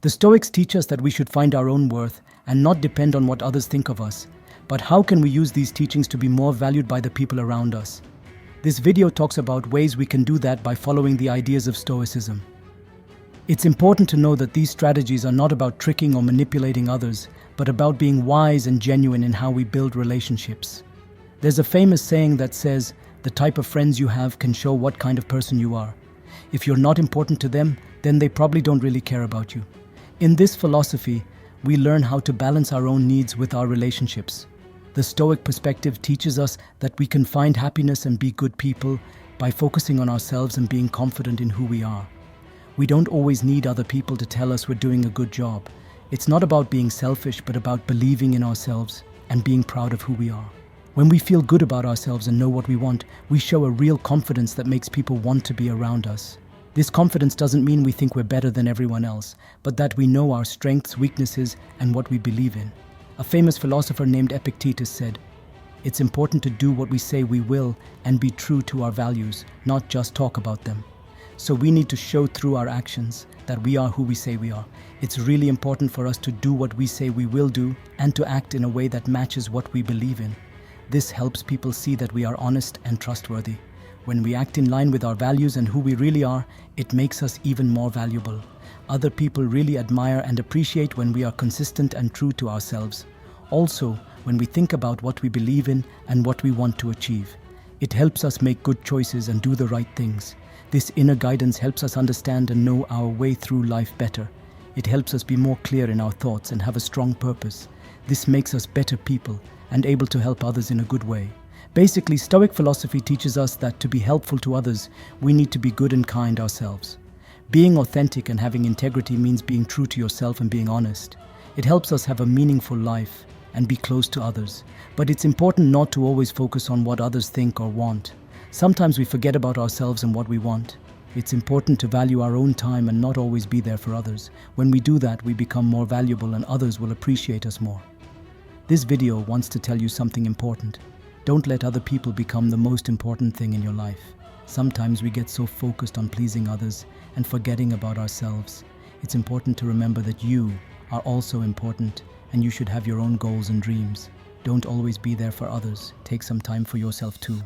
The Stoics teach us that we should find our own worth and not depend on what others think of us. But how can we use these teachings to be more valued by the people around us? This video talks about ways we can do that by following the ideas of Stoicism. It's important to know that these strategies are not about tricking or manipulating others, but about being wise and genuine in how we build relationships. There's a famous saying that says, "The type of friends you have can show what kind of person you are. If you're not important to them, then they probably don't really care about you." In this philosophy, we learn how to balance our own needs with our relationships. The Stoic perspective teaches us that we can find happiness and be good people by focusing on ourselves and being confident in who we are. We don't always need other people to tell us we're doing a good job. It's not about being selfish, but about believing in ourselves and being proud of who we are. When we feel good about ourselves and know what we want, we show a real confidence that makes people want to be around us. This confidence doesn't mean we think we're better than everyone else, but that we know our strengths, weaknesses, and what we believe in. A famous philosopher named Epictetus said, "It's important to do what we say we will and be true to our values, not just talk about them." So we need to show through our actions that we are who we say we are. It's really important for us to do what we say we will do and to act in a way that matches what we believe in. This helps people see that we are honest and trustworthy. When we act in line with our values and who we really are, it makes us even more valuable. Other people really admire and appreciate when we are consistent and true to ourselves. Also, when we think about what we believe in and what we want to achieve, it helps us make good choices and do the right things. This inner guidance helps us understand and know our way through life better. It helps us be more clear in our thoughts and have a strong purpose. This makes us better people and able to help others in a good way. Basically, Stoic philosophy teaches us that to be helpful to others, we need to be good and kind ourselves. Being authentic and having integrity means being true to yourself and being honest. It helps us have a meaningful life and be close to others. But it's important not to always focus on what others think or want. Sometimes we forget about ourselves and what we want. It's important to value our own time and not always be there for others. When we do that, we become more valuable and others will appreciate us more. This video wants to tell you something important. Don't let other people become the most important thing in your life. Sometimes we get so focused on pleasing others and forgetting about ourselves. It's important to remember that you are also important and you should have your own goals and dreams. Don't always be there for others. Take some time for yourself too.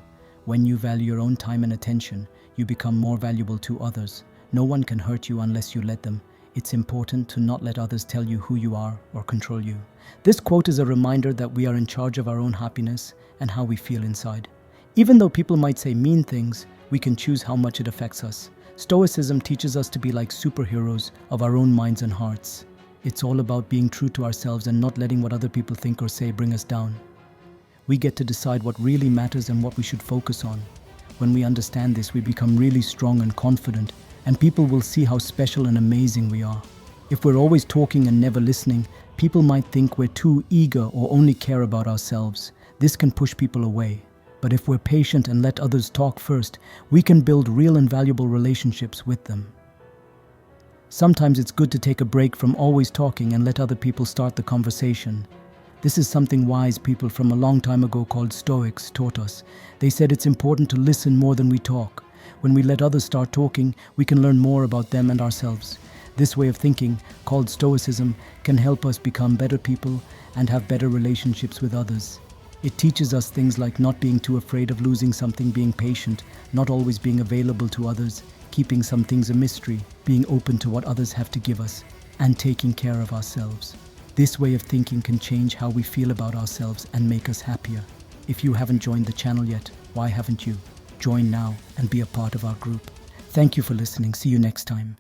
When you value your own time and attention, you become more valuable to others. No one can hurt you unless you let them. It's important to not let others tell you who you are or control you. This quote is a reminder that we are in charge of our own happiness and how we feel inside. Even though people might say mean things, we can choose how much it affects us. Stoicism teaches us to be like superheroes of our own minds and hearts. It's all about being true to ourselves and not letting what other people think or say bring us down. We get to decide what really matters and what we should focus on. When we understand this, we become really strong and confident, and people will see how special and amazing we are. If we're always talking and never listening, people might think we're too eager or only care about ourselves. This can push people away. But if we're patient and let others talk first, we can build real and valuable relationships with them. Sometimes it's good to take a break from always talking and let other people start the conversation. This is something wise people from a long time ago called Stoics taught us. They said it's important to listen more than we talk. When we let others start talking, we can learn more about them and ourselves. This way of thinking, called Stoicism, can help us become better people and have better relationships with others. It teaches us things like not being too afraid of losing something, being patient, not always being available to others, keeping some things a mystery, being open to what others have to give us, and taking care of ourselves. This way of thinking can change how we feel about ourselves and make us happier. If you haven't joined the channel yet, why haven't you? Join now and be a part of our group. Thank you for listening. See you next time.